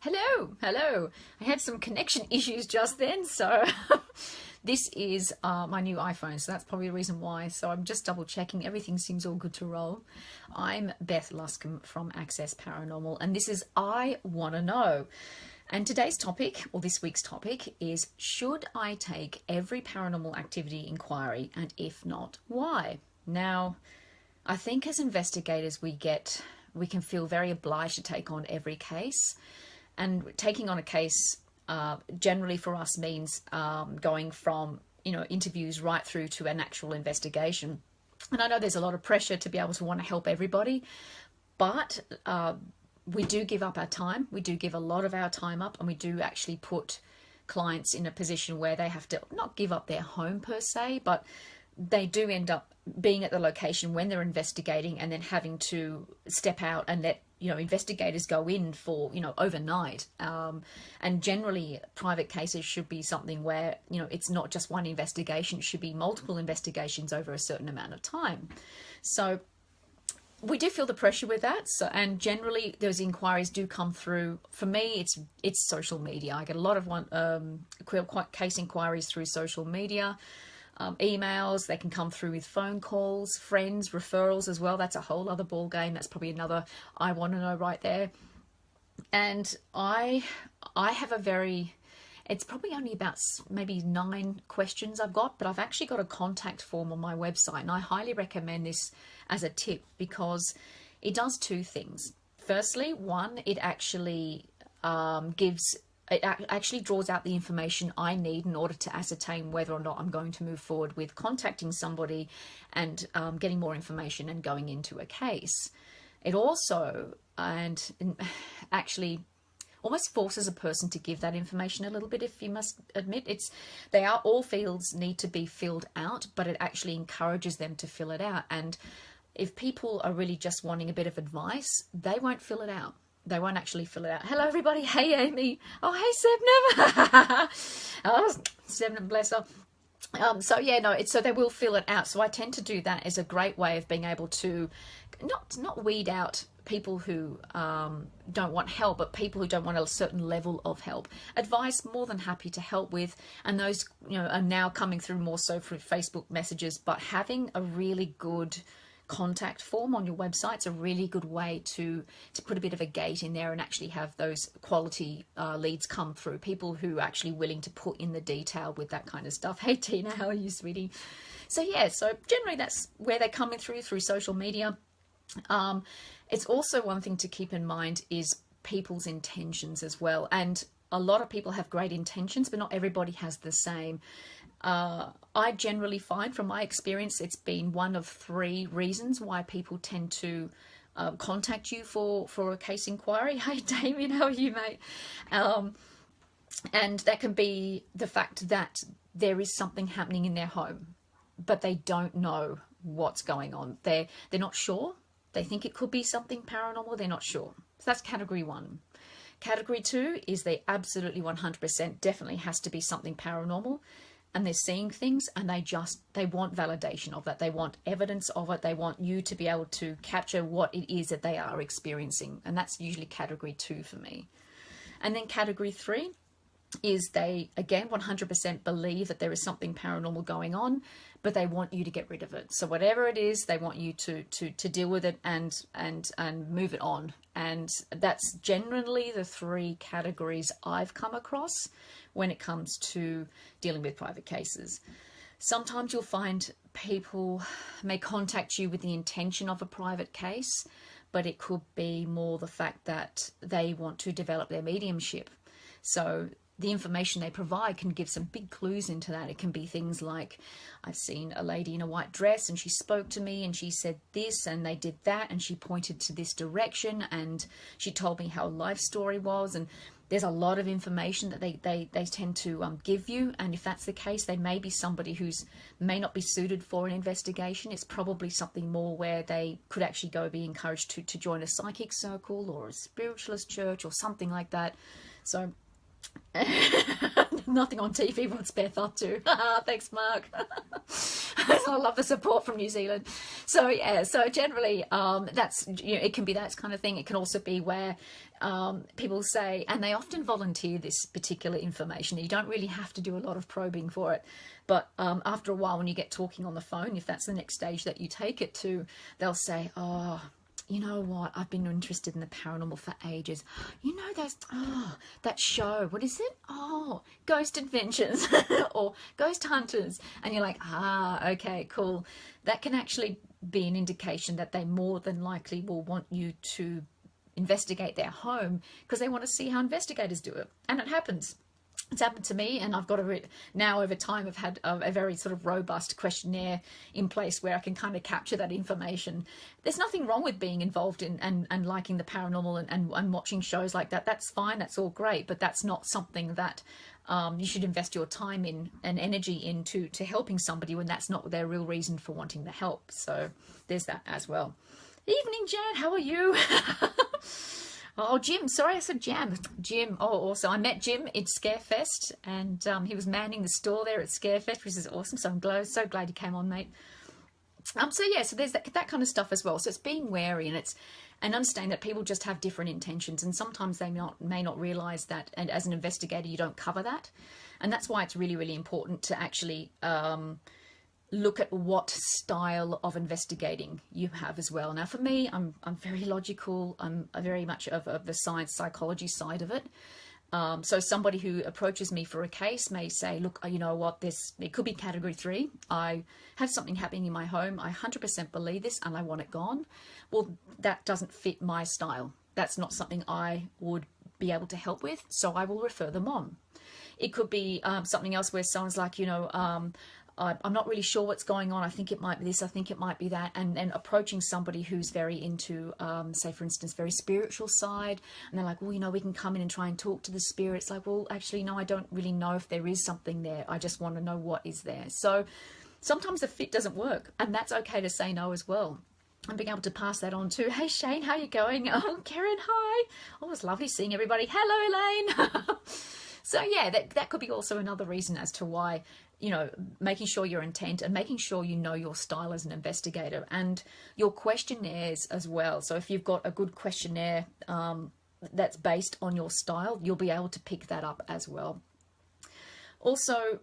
Hello. I had some connection issues just then, so this is my new iPhone, so that's probably the reason why. So I'm just double checking. Everything seems all good to roll. I'm Beth Luscombe from Access Paranormal, and this is I Want to Know. And today's topic, or this week's topic, is should I take every paranormal activity inquiry, and if not, why? Now, I think as investigators we can feel very obliged to take on every case. And taking on a case generally for us means going from interviews right through to an actual investigation. And I know there's a lot of pressure to be able to want to help everybody, but we do give up our time. We do give a lot of our time up, and we do actually put clients in a position where they have to not give up their home per se, but they do end up being at the location when they're investigating and then having to step out and let investigators go in for overnight, and generally private cases should be something where it's not just one investigation, it should be multiple investigations over a certain amount of time. So we do feel the pressure with that. So, and generally those inquiries do come through. For me, it's social media. I get a lot of case inquiries through social media. Emails, they can come through with phone calls, friends, referrals as well. That's a whole other ball game. That's probably another I want to know right there. And I have it's probably only about maybe 9 questions I've got, but I've actually got a contact form on my website, and I highly recommend this as a tip because it does 2 things. Firstly, one, it actually actually draws out the information I need in order to ascertain whether or not I'm going to move forward with contacting somebody and getting more information and going into a case. It also actually almost forces a person to give that information a little bit, if you must admit. All fields need to be filled out, but it actually encourages them to fill it out. And if people are really just wanting a bit of advice, they won't fill it out. They won't actually fill it out. Hello, everybody. Hey, Amy. Oh, hey, Sebnem. Oh, Sebnem, bless her. So they will fill it out. So I tend to do that as a great way of being able to not weed out people who don't want help, but people who don't want a certain level of help. Advice, more than happy to help with. And those, are now coming through more so through Facebook messages, but having a really good contact form on your website's a really good way to put a bit of a gate in there and actually have those quality leads come through, people who are actually willing to put in the detail with that kind of stuff. Hey Tina, how are you, sweetie? So generally that's where they're coming through social media. It's also one thing to keep in mind is people's intentions as well, and a lot of people have great intentions, but not everybody has the same. I generally find, from my experience, it's been one of 3 reasons why people tend to contact you for a case inquiry. Hey, Damien, how are you, mate? And that can be the fact that there is something happening in their home, but they don't know what's going on. They're not sure. They think it could be something paranormal. They're not sure. So that's category 1. Category 2 is they absolutely 100% definitely has to be something paranormal. And they're seeing things and they want validation of that. They want evidence of it. They want you to be able to capture what it is that they are experiencing. And that's usually category 2 for me. And then category 3 is they, again, 100% believe that there is something paranormal going on, but they want you to get rid of it. So whatever it is, they want you to deal with it and move it on. And that's generally the 3 categories I've come across when it comes to dealing with private cases. Sometimes you'll find people may contact you with the intention of a private case, but it could be more the fact that they want to develop their mediumship. So the information they provide can give some big clues into that. It can be things like, I've seen a lady in a white dress and she spoke to me and she said this and they did that and she pointed to this direction and she told me how a life story was. And there's a lot of information that they tend to give you. And if that's the case, they may be somebody who's may not be suited for an investigation. It's probably something more where they could actually be encouraged to join a psychic circle or a spiritualist church or something like that. So Nothing on TV. What's Beth up to? Thanks, Mark. I love the support from New Zealand. So yeah, so generally, that's, you know, it can be that kind of thing. It can also be where people say, and they often volunteer this particular information. You don't really have to do a lot of probing for it, but after a while, when you get talking on the phone, if that's the next stage that you take it to, they'll say, oh, you know what, I've been interested in the paranormal for ages. You know those, that show, what is it? Oh, Ghost Adventures or Ghost Hunters. And you're like, okay, cool. That can actually be an indication that they more than likely will want you to investigate their home because they want to see how investigators do it. And it happens. It's happened to me, and I've got now over time I've had a very sort of robust questionnaire in place where I can kind of capture that information. There's nothing wrong with being involved in and liking the paranormal and watching shows like that. That's fine, that's all great, but that's not something that you should invest your time in and energy into to helping somebody when that's not their real reason for wanting the help. So there's that as well. Evening, Jan, how are you? Oh, Jim, sorry I said Jam. Jim, oh, also, I met Jim at Scarefest, and he was manning the store there at Scarefest, which is awesome, so I'm so glad you came on, mate. So yeah, so there's that kind of stuff as well. So it's being wary, and understanding that people just have different intentions, and sometimes they may not realise that, and as an investigator, you don't cover that. And that's why it's really, really important to actually look at what style of investigating you have as well. Now, for me, I'm very logical. I'm very much of the science psychology side of it. So somebody who approaches me for a case may say, look, you know what, it could be category 3. I have something happening in my home. I 100% believe this and I want it gone. Well, that doesn't fit my style. That's not something I would be able to help with. So I will refer them on. It could be something else where someone's like, you know, I'm not really sure what's going on. I think it might be this, I think it might be that. And approaching somebody who's very into, say, for instance, very spiritual side. And they're like, well, you know, we can come in and try and talk to the spirits. Like, well, actually, no, I don't really know if there is something there. I just want to know what is there. So sometimes the fit doesn't work. And that's okay to say no as well. And being able to pass that on to, hey, Shane, how you going? Oh, Karen, hi. Oh, it's lovely seeing everybody. Hello, Elaine. So, yeah, that could be also another reason as to why, you know, making sure your intent and making sure you know your style as an investigator and your questionnaires as well. So if you've got a good questionnaire that's based on your style, you'll be able to pick that up as well. Also,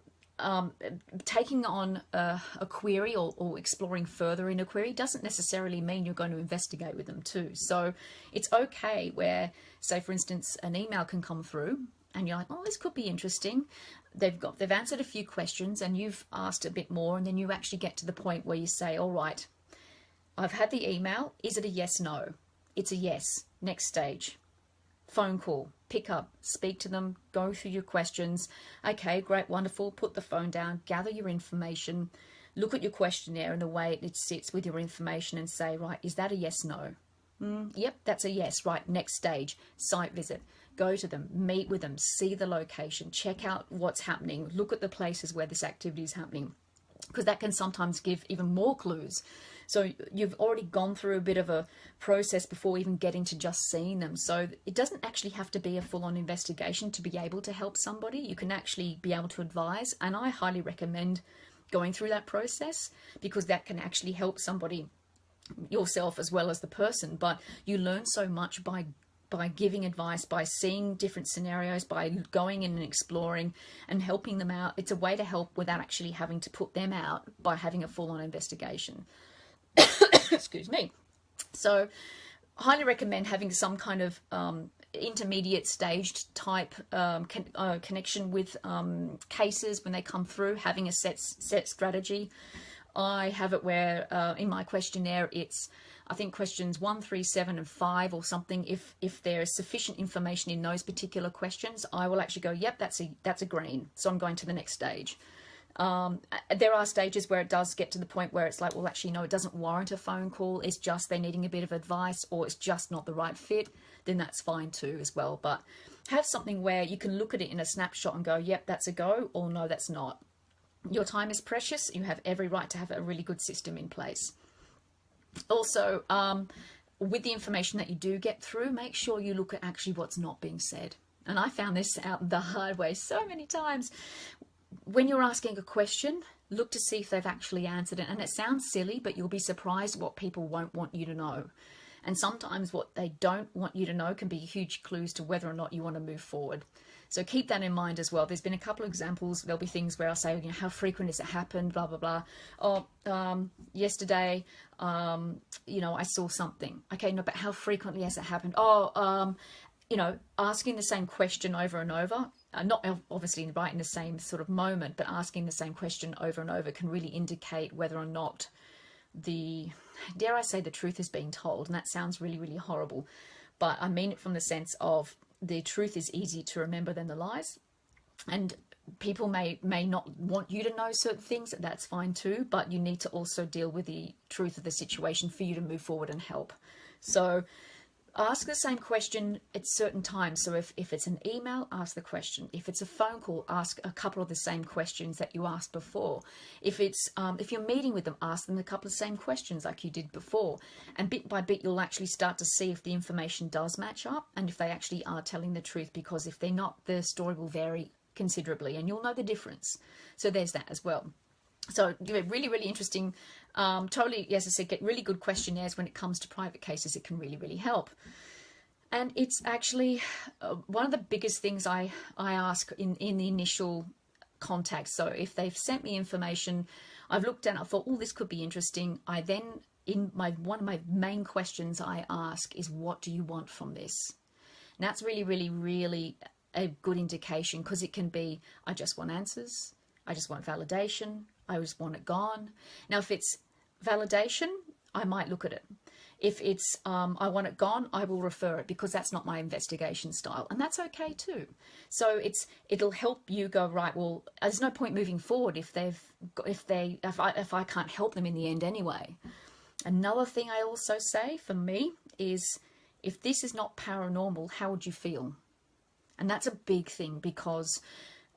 taking on a query or exploring further in a query doesn't necessarily mean you're going to investigate with them too. So it's okay where, say, for instance, an email can come through and you're like, oh, this could be interesting. They've answered a few questions and you've asked a bit more, and then you actually get to the point where you say, all right, I've had the email. Is it a yes, no? It's a yes. Next stage. Phone call, pick up, speak to them, go through your questions. Okay, great, wonderful. Put the phone down, gather your information, look at your questionnaire and the way it sits with your information and say, right, is that a yes, no? Yep, that's a yes. Right, next stage, site visit. Go to them, meet with them, see the location, check out what's happening, look at the places where this activity is happening, because that can sometimes give even more clues. So you've already gone through a bit of a process before even getting to just seeing them. So it doesn't actually have to be a full-on investigation to be able to help somebody. You can actually be able to advise, and I highly recommend going through that process because that can actually help somebody, yourself as well as the person. But you learn so much by giving advice, by seeing different scenarios, by going in and exploring and helping them out. It's a way to help without actually having to put them out by having a full-on investigation. Excuse me. So highly recommend having some kind of intermediate staged type connection with cases when they come through, having a set strategy. I have it where in my questionnaire it's, I think, questions 1, 3, 7 and 5 or something. If there is sufficient information in those particular questions, I will actually go, yep, that's a green. So I'm going to the next stage. There are stages where it does get to the point where it's like, well, actually, no, it doesn't warrant a phone call. It's just they're needing a bit of advice or it's just not the right fit. Then that's fine too as well. But have something where you can look at it in a snapshot and go, yep, that's a go, or no, that's not. Your time is precious. You have every right to have a really good system in place. Also, with the information that you do get through, make sure you look at actually what's not being said. and I found this out the hard way so many times. When you're asking a question, look to see if they've actually answered it. And it sounds silly, but you'll be surprised what people won't want you to know. And sometimes what they don't want you to know can be huge clues to whether or not you want to move forward. So keep that in mind as well. There's been a couple of examples. There'll be things where I'll say, you know, how frequent has it happened, blah, blah, blah. Oh, yesterday, you know, I saw something. Okay, no, but how frequently has it happened? Oh, you know, asking the same question over and over, not obviously right in the same sort of moment, but asking the same question over and over can really indicate whether or not dare I say, the truth is being told. And that sounds really, really horrible, but I mean it from the sense of the truth is easier to remember than the lies. And people may not want you to know certain things, that's fine too, but you need to also deal with the truth of the situation for you to move forward and help. So ask the same question at certain times. So if it's an email, ask the question. If it's a phone call, ask a couple of the same questions that you asked before. If it's if you're meeting with them, ask them a couple of the same questions like you did before. And bit by bit, you'll actually start to see if the information does match up and if they actually are telling the truth, because if they're not, the story will vary considerably and you'll know the difference. So there's that as well. So really, really interesting. Totally, as I said, get really good questionnaires when it comes to private cases. It can really, really help. And it's actually one of the biggest things I ask in the initial contact. So if they've sent me information, I've looked at it, I thought, oh, this could be interesting. I then, one of my main questions I ask is, what do you want from this? And that's really, really, really a good indication, because it can be, I just want answers. I just want validation. I just want it gone. Now, if it's validation, I might look at it. If it's I want it gone, I will refer it, because that's not my investigation style, and that's okay too. So it'll help you go, right, well, there's no point moving forward if I can't help them in the end anyway. Another thing I also say for me is, if this is not paranormal, how would you feel? And that's a big thing, because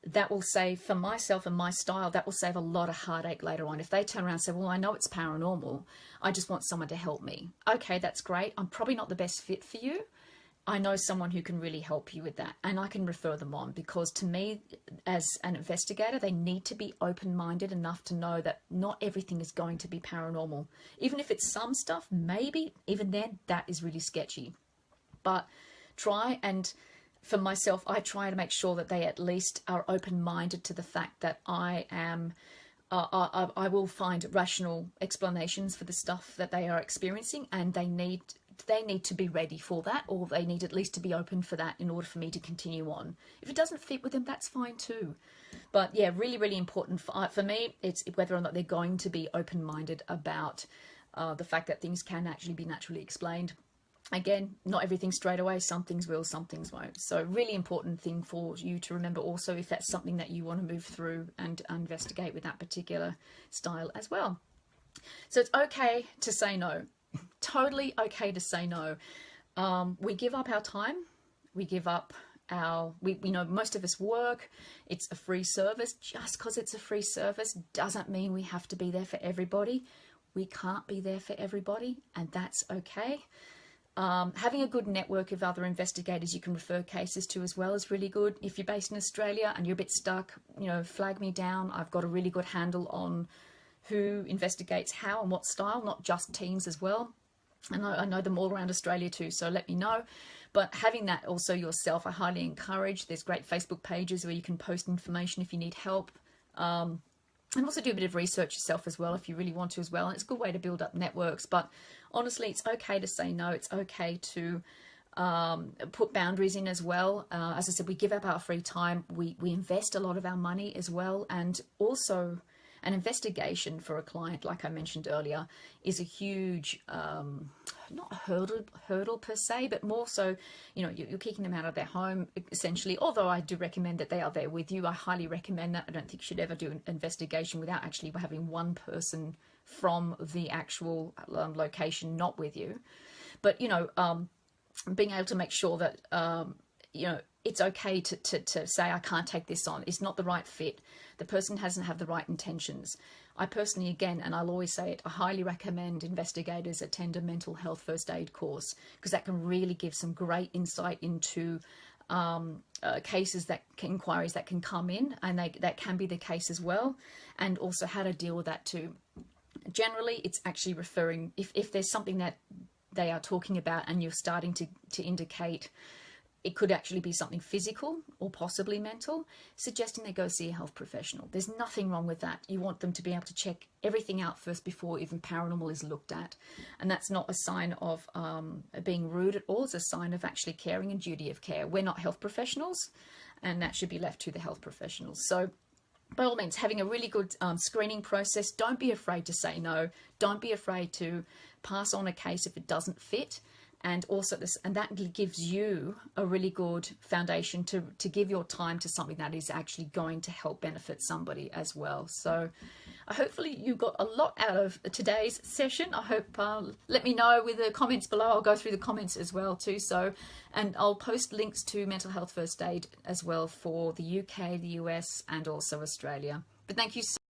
that will save, for myself and my style, that will save a lot of heartache later on. If they turn around and say, well, I know it's paranormal, I just want someone to help me. Okay, that's great. I'm probably not the best fit for you. I know someone who can really help you with that, and I can refer them on, because to me, as an investigator, they need to be open-minded enough to know that not everything is going to be paranormal. Even if it's some stuff, maybe, even then, that is really sketchy. But try and... For myself, I try to make sure that they at least are open-minded to the fact that I will find rational explanations for the stuff that they are experiencing, and they need to be ready for that, or they need at least to be open for that in order for me to continue on. If it doesn't fit with them, that's fine too. But yeah, really, really important for me, it's whether or not they're going to be open-minded about the fact that things can actually be naturally explained. Again, not everything straight away. Some things will, some things won't. So really important thing for you to remember also, if that's something that you want to move through and investigate with that particular style as well. So it's okay to say no. Totally okay to say no. We give up our time. We give up we know most of us work. It's a free service. Just because it's a free service doesn't mean we have to be there for everybody. We can't be there for everybody, and that's okay. Having a good network of other investigators you can refer cases to as well is really good. If you're based in Australia and you're a bit stuck, you know, flag me down. I've got a really good handle on who investigates how and what style, not just teams as well. And I know them all around Australia too, so let me know. But having that also yourself, I highly encourage. There's great Facebook pages where you can post information if you need help. And also do a bit of research yourself as well if you really want to as well. And it's a good way to build up networks. But honestly, it's okay to say no. It's okay to put boundaries in as well. As I said, we give up our free time. We invest a lot of our money as well. And also an investigation for a client, like I mentioned earlier, is a huge, not hurdle per se, but more so, you know, you're kicking them out of their home, essentially. Although I do recommend that they are there with you. I highly recommend that. I don't think you should ever do an investigation without actually having one person from the actual location not with you. But, you know, being able to make sure that, you know, it's okay to say, I can't take this on. It's not the right fit. The person hasn't have the right intentions. I personally, again, and I'll always say it, I highly recommend investigators attend a mental health first aid course, because that can really give some great insight into cases inquiries that can come in, and that can be the case as well, and also how to deal with that too. Generally, it's actually referring, if there's something that they are talking about and you're starting to indicate it could actually be something physical or possibly mental, suggesting they go see a health professional. There's nothing wrong with that. You want them to be able to check everything out first before even paranormal is looked at. And that's not a sign of being rude at all. It's a sign of actually caring and duty of care. We're not health professionals, and that should be left to the health professionals. So by all means, having a really good screening process. Don't be afraid to say no. Don't be afraid to pass on a case if it doesn't fit. And also and that gives you a really good foundation to give your time to something that is actually going to help benefit somebody as well. So hopefully you got a lot out of today's session. I hope, let me know with the comments below. I'll go through the comments as well too. So, and I'll post links to mental health first aid as well for the UK, the US, and also Australia. But thank you so